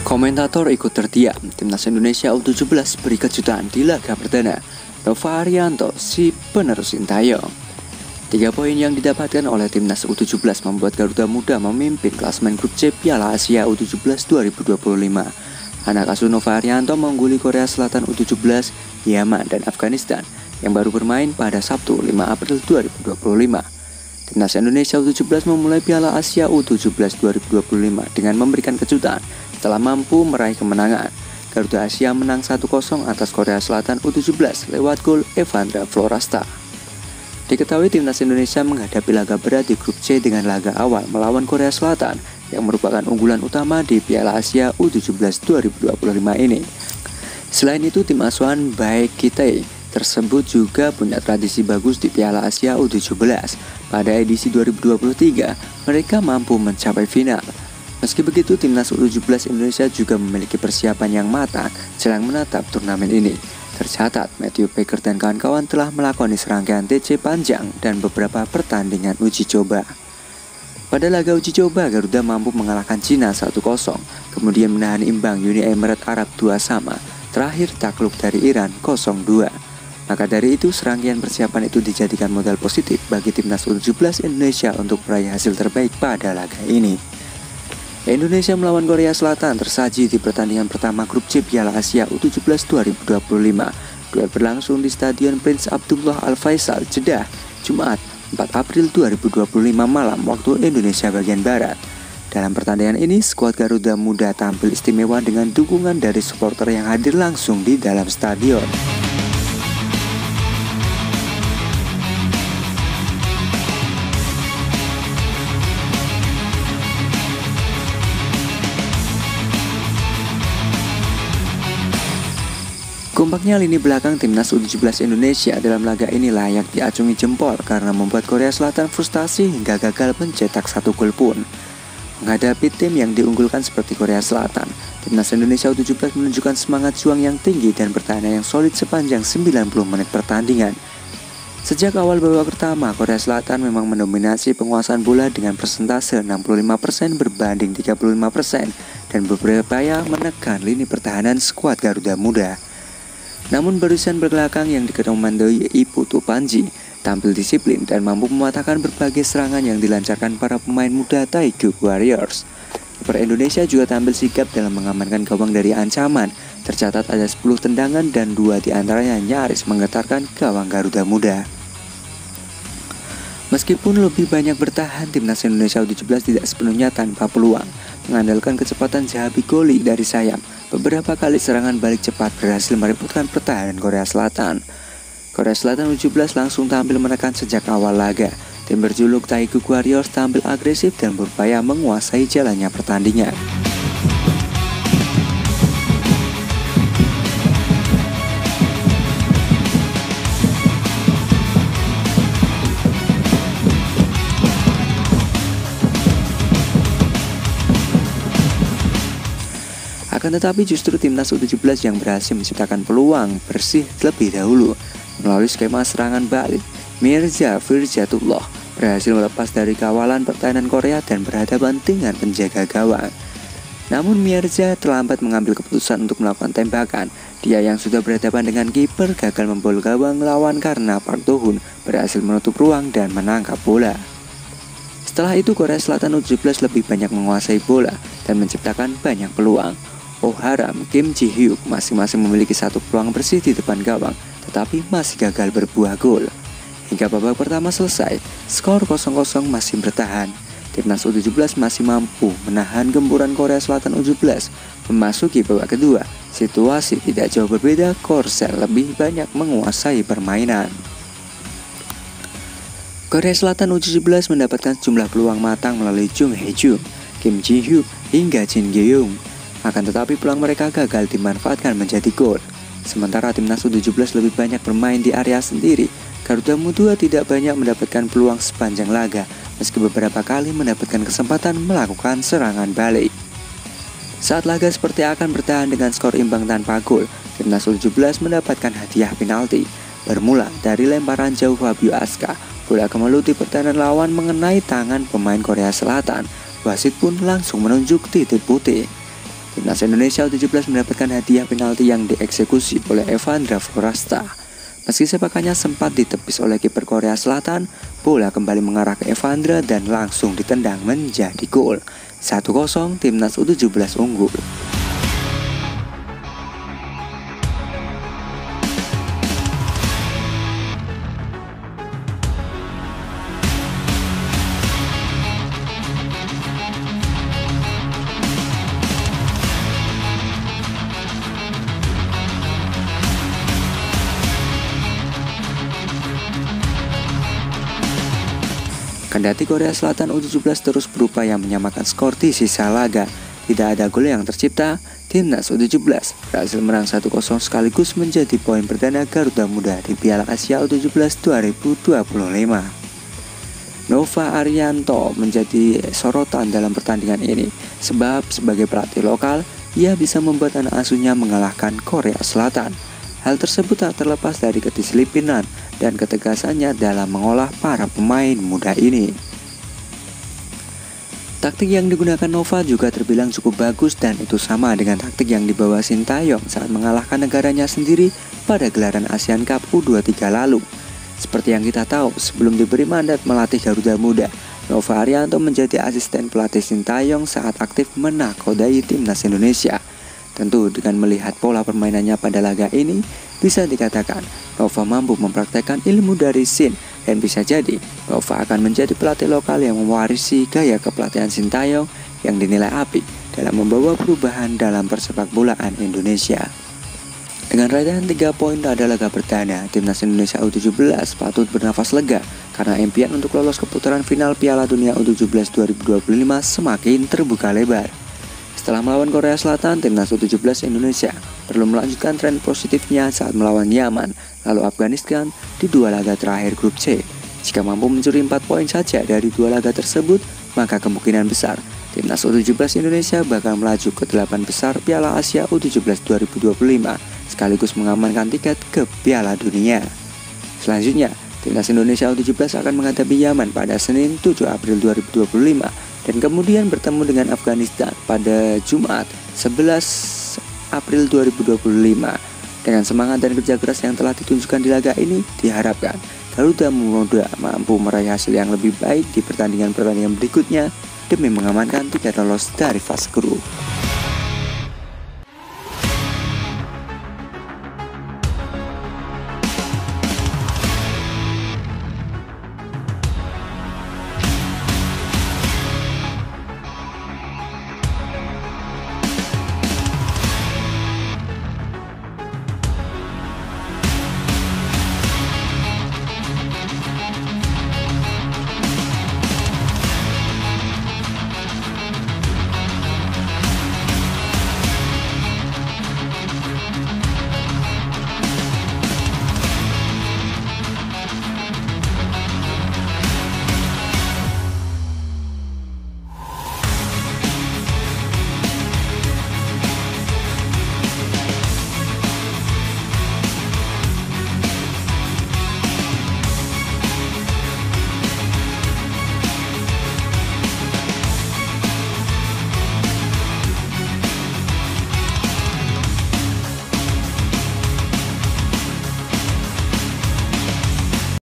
Komentator ikut terdiam, Timnas Indonesia U17 beri kejutan di laga perdana. Nova Arianto, si penerus Sintayong. 3 poin yang didapatkan oleh Timnas U17 membuat Garuda Muda memimpin klasemen grup C Piala Asia U17 2025. Anak asuh Nova Arianto mengungguli Korea Selatan U17, Yaman, dan Afghanistan yang baru bermain pada Sabtu 5 April 2025. Timnas Indonesia U17 memulai Piala Asia U17 2025 dengan memberikan kejutan setelah mampu meraih kemenangan. Garuda Asia menang 1-0 atas Korea Selatan U17 lewat gol Evandra Florasta. Diketahui Timnas Indonesia menghadapi laga berat di grup C dengan laga awal melawan Korea Selatan yang merupakan unggulan utama di Piala Asia U17 2025 ini. Selain itu, tim asuhan Baek Kitae tersebut juga punya tradisi bagus di Piala Asia U17. Pada edisi 2023, mereka mampu mencapai final. Meski begitu, Timnas U17 Indonesia juga memiliki persiapan yang matang jelang menatap turnamen ini. Tercatat, Matthew Baker dan kawan-kawan telah melakoni serangkaian TC panjang dan beberapa pertandingan uji coba. Pada laga uji coba, Garuda mampu mengalahkan Cina 1-0, kemudian menahan imbang Uni Emirat Arab 2-2, terakhir takluk dari Iran 0-2. Maka dari itu, serangkaian persiapan itu dijadikan modal positif bagi Timnas U17 Indonesia untuk meraih hasil terbaik pada laga ini. Indonesia melawan Korea Selatan tersaji di pertandingan pertama grup C Piala Asia U17 2025. Duel berlangsung di Stadion Prince Abdullah Al Faisal, Jeddah, Jumat 4 April 2025 malam waktu Indonesia bagian Barat. Dalam pertandingan ini, skuad Garuda Muda tampil istimewa dengan dukungan dari supporter yang hadir langsung di dalam stadion. Kompaknya lini belakang Timnas U17 Indonesia dalam laga ini layak diacungi jempol karena membuat Korea Selatan frustasi hingga gagal mencetak 1 gol pun. Menghadapi tim yang diunggulkan seperti Korea Selatan, Timnas Indonesia U17 menunjukkan semangat juang yang tinggi dan pertahanan yang solid sepanjang 90 menit pertandingan. Sejak awal babak pertama, Korea Selatan memang mendominasi penguasaan bola dengan persentase 65% berbanding 35% dan berupaya menekan lini pertahanan skuad Garuda Muda. Namun barisan belakang yang dikomandoi Iputu Panji tampil disiplin dan mampu mematahkan berbagai serangan yang dilancarkan para pemain muda Taeguk Warriors. Kiper Indonesia juga tampil sigap dalam mengamankan gawang dari ancaman. Tercatat ada 10 tendangan dan 2 diantaranya nyaris menggetarkan gawang Garuda Muda. Meskipun lebih banyak bertahan, Timnas Indonesia U17 tidak sepenuhnya tanpa peluang. Mengandalkan kecepatan Zahabi Goli dari sayap, beberapa kali serangan balik cepat berhasil merepotkan pertahanan Korea Selatan. Korea Selatan U17 langsung tampil menekan sejak awal laga. Tim berjuluk Taeguk Warriors tampil agresif dan berupaya menguasai jalannya pertandingan. Akan tetapi justru Timnas U17 yang berhasil menciptakan peluang bersih lebih dahulu. Melalui skema serangan balik, Mirza Firjatullah berhasil melepas dari kawalan pertahanan Korea dan berhadapan dengan penjaga gawang. Namun Mirza terlambat mengambil keputusan untuk melakukan tembakan. Dia yang sudah berhadapan dengan kiper gagal membol gawang lawan karena Park Do-hun berhasil menutup ruang dan menangkap bola. Setelah itu Korea Selatan U17 lebih banyak menguasai bola dan menciptakan banyak peluang. Oh Haram, Kim Ji Hyuk masing-masing memiliki 1 peluang bersih di depan gawang, tetapi masih gagal berbuah gol. Hingga babak pertama selesai, skor 0-0 masih bertahan. Timnas U17 masih mampu menahan gempuran Korea Selatan U17. Memasuki babak kedua, situasi tidak jauh berbeda, Korsel lebih banyak menguasai permainan. Korea Selatan U17 mendapatkan sejumlah peluang matang melalui Jung Hae-jung, Kim Ji Hyuk, hingga Jin Gyeong. Akan tetapi peluang mereka gagal dimanfaatkan menjadi gol. Sementara Timnas U17 lebih banyak bermain di area sendiri. Garuda Muda tidak banyak mendapatkan peluang sepanjang laga, meski beberapa kali mendapatkan kesempatan melakukan serangan balik. Saat laga seperti akan bertahan dengan skor imbang tanpa gol, Timnas U17 mendapatkan hadiah penalti. Bermula dari lemparan jauh Fabio Aska, bola kemeluti pertahanan lawan mengenai tangan pemain Korea Selatan. Wasit pun langsung menunjuk titik putih. Timnas Indonesia U17 mendapatkan hadiah penalti yang dieksekusi oleh Evandra Florasta. Meski sepakannya sempat ditepis oleh kiper Korea Selatan, bola kembali mengarah ke Evandra dan langsung ditendang menjadi gol. 1-0 Timnas U17 unggul. Kendati Korea Selatan U17 terus berupaya menyamakan skor di sisa laga, tidak ada gol yang tercipta, Timnas U17 berhasil menang 1-0 sekaligus menjadi poin perdana Garuda Muda di Piala Asia U17 2025. Nova Arianto menjadi sorotan dalam pertandingan ini, sebab sebagai pelatih lokal, ia bisa membuat anak asuhnya mengalahkan Korea Selatan. Hal tersebut tak terlepas dari kedisiplinan dan ketegasannya dalam mengolah para pemain muda ini. Taktik yang digunakan Nova juga terbilang cukup bagus dan itu sama dengan taktik yang dibawa Sintayong saat mengalahkan negaranya sendiri pada gelaran ASEAN Cup U23 lalu. Seperti yang kita tahu, sebelum diberi mandat melatih Garuda Muda, Nova Arianto menjadi asisten pelatih Sintayong saat aktif menakodai timnas Indonesia. Tentu dengan melihat pola permainannya pada laga ini, bisa dikatakan Nova mampu mempraktekkan ilmu dari Sin dan bisa jadi Nova akan menjadi pelatih lokal yang mewarisi gaya kepelatihan Sintayong yang dinilai apik dalam membawa perubahan dalam persepak bolaan Indonesia. Dengan raihan 3 poin pada laga perdana, Timnas Indonesia U17 patut bernafas lega karena impian untuk lolos ke putaran final Piala Dunia U17 2025 semakin terbuka lebar. Setelah melawan Korea Selatan, Timnas U17 Indonesia perlu melanjutkan tren positifnya saat melawan Yaman, lalu Afghanistan di 2 laga terakhir grup C. Jika mampu mencuri 4 poin saja dari 2 laga tersebut, maka kemungkinan besar Timnas U17 Indonesia bakal melaju ke 8 besar Piala Asia U17 2025, sekaligus mengamankan tiket ke Piala Dunia. Selanjutnya, Timnas Indonesia U17 akan menghadapi Yaman pada Senin 7 April 2025 dan kemudian bertemu dengan Afghanistan pada Jumat 11 April 2025. Dengan semangat dan kerja keras yang telah ditunjukkan di laga ini, diharapkan Garuda Muda mampu meraih hasil yang lebih baik di pertandingan-pertandingan berikutnya demi mengamankan tiket lolos dari fase grup.